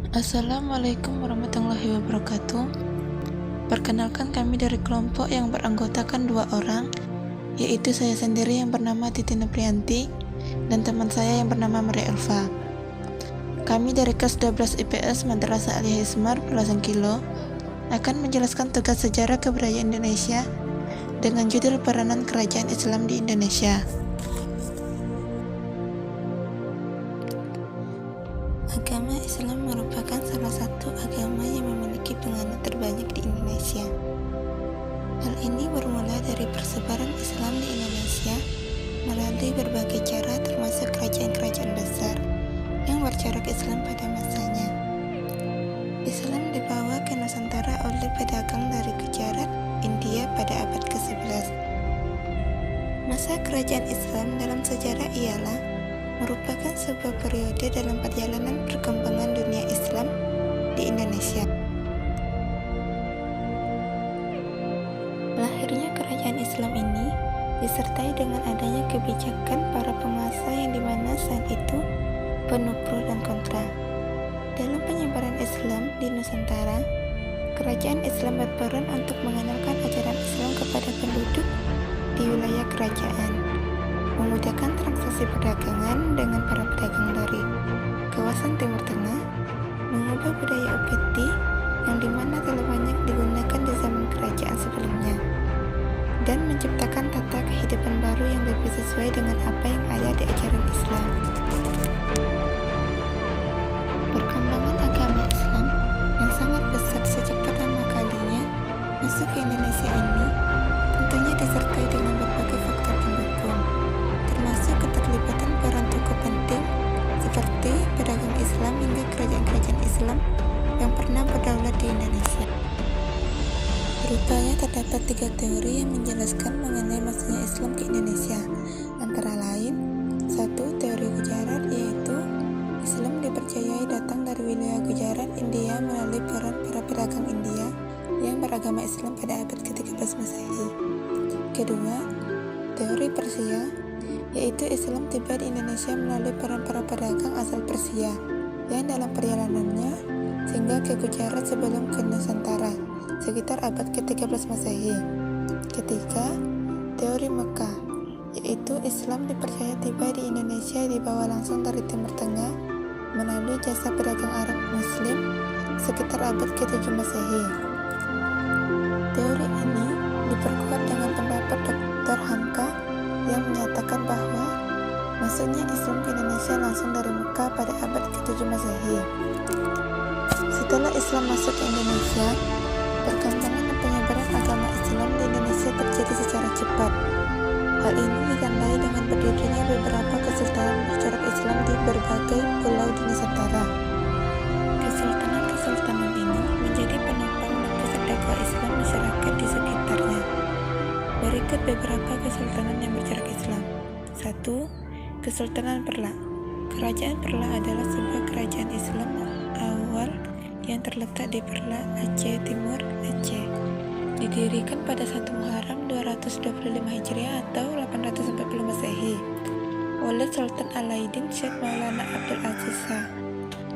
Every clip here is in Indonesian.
Assalamualaikum warahmatullahi wabarakatuh. Perkenalkan, kami dari kelompok yang beranggotakan 2 orang, yaitu saya sendiri yang bernama Titi Noprianti dan teman saya yang bernama Maria Elva. Kami dari kelas 12 IPS Madrasah Aliyah Ismar Pulasan Kilo akan menjelaskan tugas sejarah kebudayaan Indonesia dengan judul Peranan Kerajaan Islam di Indonesia. Agama Islam merupakan salah satu agama yang memiliki penganut terbanyak di Indonesia. Hal ini bermula dari persebaran Islam di Indonesia melalui berbagai cara, termasuk kerajaan-kerajaan besar yang bercorak Islam pada masanya. Islam dibawa ke Nusantara oleh pedagang dari Gujarat, India pada abad ke-11. Masa kerajaan Islam dalam sejarah ialah merupakan sebuah periode dalam perjalanan perkembangan dunia Islam di Indonesia. Lahirnya kerajaan Islam ini disertai dengan adanya kebijakan para penguasa yang dimana saat itu penuh pro dan kontra. Dalam penyebaran Islam di Nusantara, kerajaan Islam berperan untuk mengenalkan ajaran Islam kepada penduduk di wilayah kerajaan, memudahkan transaksi perdagangan dengan para pedagang dari kawasan Timur Tengah, mengubah budaya upeti yang dimana telah banyak digunakan di zaman kerajaan sebelumnya, dan menciptakan tata kehidupan baru yang lebih sesuai dengan apa yang ada di ajaran Islam. Perkembangan agama Islam yang sangat besar sejak pertama kalinya masuk ke Indonesia ini tentunya disertai dengan berbagai faktor pendukung, termasuk keterlibatan peran tokoh penting seperti pedagang Islam hingga kerajaan-kerajaan Islam yang pernah berdaulat di Indonesia. Rupanya terdapat 3 teori yang menjelaskan mengenai masuknya Islam ke Indonesia, antara lain 1. Teori Gujarat, yaitu Islam dipercayai datang dari wilayah Gujarat, India melalui peran para pedagang India yang beragama Islam pada abad ke-13 Masehi. Kedua, teori Persia, yaitu Islam tiba di Indonesia melalui peran para pedagang asal Persia yang dalam perjalanannya sehingga ke Gujarat sebelum ke Nusantara sekitar abad ke-13 Masehi. Ketiga, teori Mekah, yaitu Islam dipercaya tiba di Indonesia dibawa langsung dari Timur Tengah melalui jasa pedagang Arab Muslim sekitar abad ke-7 Masehi. Teori ini diperkuat dengan pendapat Dr. Hamka yang menyatakan bahwa masuknya Islam ke Indonesia langsung dari Mekah pada abad ke-7 Masehi. Setelah Islam masuk ke Indonesia, perkembangan dan penyebaran agama Islam di Indonesia terjadi secara cepat. Hal ini ditandai dengan berdirinya beberapa kesultanan bercorak Islam di berbagai pulau di Nusantara. Kesultanan-kesultanan ini menjadi penopang dan pusat dakwah Islam masyarakat di sekitarnya. Berikut beberapa kesultanan yang bercorak Islam. 1. Kesultanan Perla. Kerajaan Perla adalah sebuah kerajaan Islam awal yang terletak di Perla, Aceh Timur, Aceh. Didirikan pada 1 Muharram 225 Hijriah atau 840 Masehi oleh Sultan Alauddin Syekh Maulana Abdul Aziz Shah.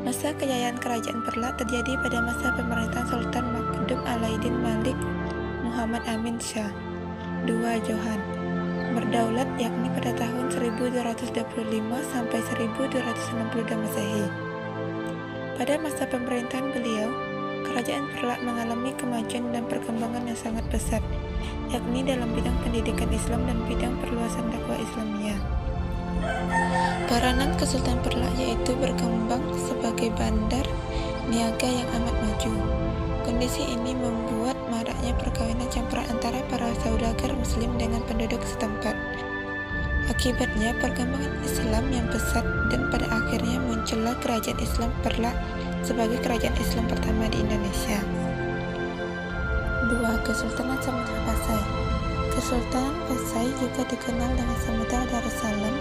Masa kejayaan kerajaan Perla terjadi pada masa pemerintahan Sultan Makdum Alauddin Malik Muhammad Amin Shah II Johan berdaulat, yakni pada tahun 1225 sampai 1262 Masehi. Pada masa pemerintahan beliau, kerajaan Perla mengalami kemajuan dan perkembangan yang sangat pesat, yakni dalam bidang pendidikan Islam dan bidang perluasan dakwah Islamiyah. Peranan Kesultanan Perla yaitu berkembang sebagai bandar niaga yang amat maju. Kondisi ini membuat maraknya perkawinan campuran antara para saudagar Muslim dengan penduduk setempat. Akibatnya perkembangan Islam yang pesat dan pada akhirnya muncullah kerajaan Islam Perla sebagai kerajaan Islam pertama di Indonesia. 2. Kesultanan Samudra Pasai. Kesultanan Pasai juga dikenal dengan Samudra Darussalam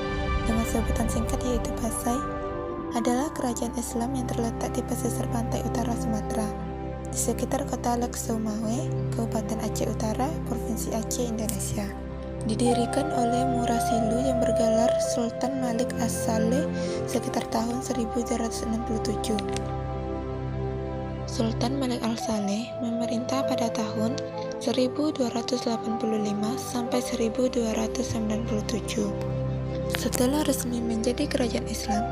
dengan sebutan singkat yaitu Pasai, adalah kerajaan Islam yang terletak di pesisir pantai utara Sumatera, di sekitar kota Lek Sumawe, Kabupaten Aceh Utara, Provinsi Aceh, Indonesia. Didirikan oleh Murasilu yang bergelar Sultan Malik As-Saleh sekitar tahun 1367. Sultan Malik Al-Saleh memerintah pada tahun 1285 sampai 1297. Setelah resmi menjadi kerajaan Islam,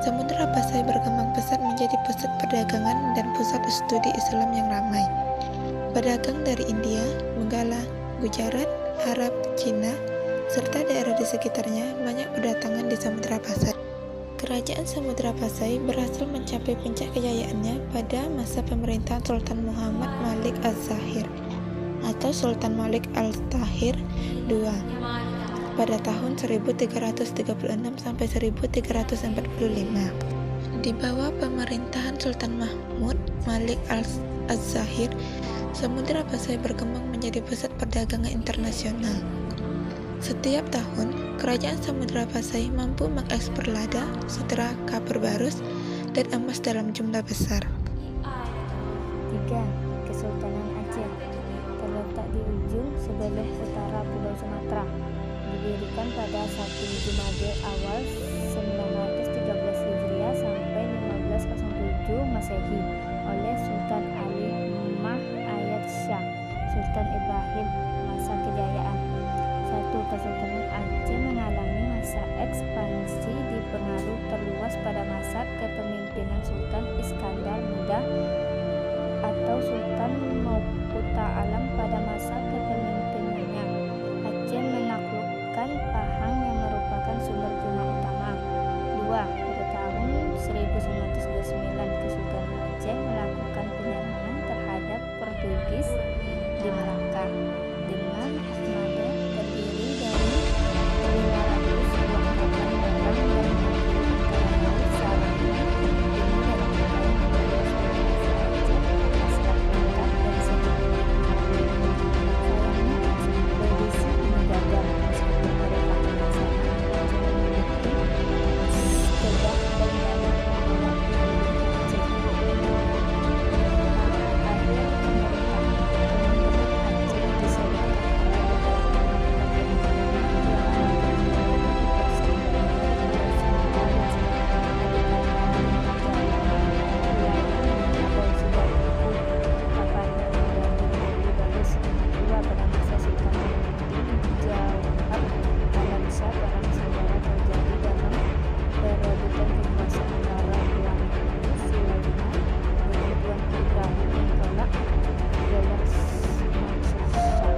Samudra Pasai berkembang pesat menjadi pusat perdagangan dan pusat studi Islam yang ramai. Pedagang dari India, Benggala, Gujarat, Arab, Cina, serta daerah di sekitarnya banyak berdatangan di Samudra Pasai. Kerajaan Samudra Pasai berhasil mencapai puncak kejayaannya pada masa pemerintahan Sultan Muhammad Malik Az-Zahir atau Sultan Malik Al-Tahir II pada tahun 1336 sampai 1345. Di bawah pemerintahan Sultan Mahmud Malik Az-Zahir, Samudra Pasai berkembang menjadi pusat perdagangan internasional. Setiap tahun, kerajaan Samudra Pasai mampu mengekspor lada, sutra, kapur barus, dan emas dalam jumlah besar. 3. Kesultanan Aceh terletak di ujung sebelah utara Pulau Sumatera. Didirikan pada 1 Jumada awal 913 Hijriah sampai 1507 Masehi oleh Sultan Ali Mah Ayad Shah, Sultan Ibrahim masa kejayaan. 1. Kesultanan Aceh mengalami masa ekspansi dipengaruhi terluas pada masa kepemimpinan Sultan Iskandar Muda atau Sultan Mokutaalam pada masa kepemimpinannya. Aceh menaklukkan Pahang yang merupakan sumber timah utama. 2. Pada tahun 1929, Kesultanan Aceh melakukan penyerangan terhadap Portugis di Malaka dengan armada terdiri dari 500 buah kapal perang yang menggunakan laut Sarawak ini dalam upaya membalas dominasi Aceh atas Kalimantan dan Semarang. Sayangnya ekspedisi ini gagal meskipun mereka melaksanakan Aceh memiliki tegak dan banyak pengalaman di Aceh. Akhir pemerintahan Aceh disebabkan oleh beberapa pada masa Sultan Jauhab Alamsyah, perang saudara terjadi dalam perebutan kekuasaan antara Tuan Sulaiman dengan Tuan Ibrahim yang tolak dolar Mansur Shah.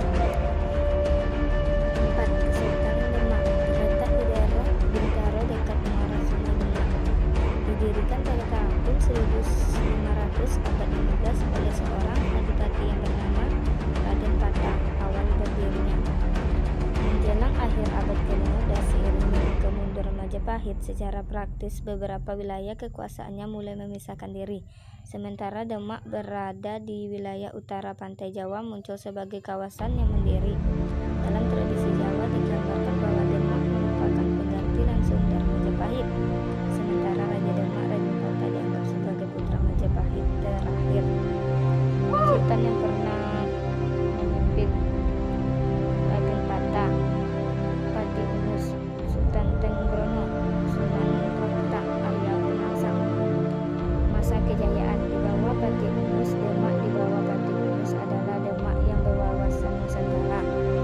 4. Kesultanan Demak terletak di daerah Bintaro dekat muara Sungai Demak. Didirikan pada tahun 1500 abad 15 oleh seorang adipati yang bernama Raden Patah awal berdirinya. Menjelang akhir abad ke-15 seiring dengan kemunduran Majapahit, secara praktis beberapa wilayah kekuasaannya mulai memisahkan diri. Sementara Demak berada di wilayah utara pantai Jawa muncul sebagai kawasan yang mandiri. Dalam tradisi Jawa digambarkan bahwa Demak merupakan pengganti langsung dari Majapahit. Sementara Raja Demak, Raden Patah, dianggap sebagai putra Majapahit terakhir. Sultan yang pernah memimpin Raden Patah, Pati Unus, Sultan Tenggrono, Sunan Kota, Arya Penangsang. Masa kejayaan di bawah Pati Unus, Demak di bawah Pati Unus adalah Demak yang berwawasan Nusantara.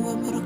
wabarakatuh.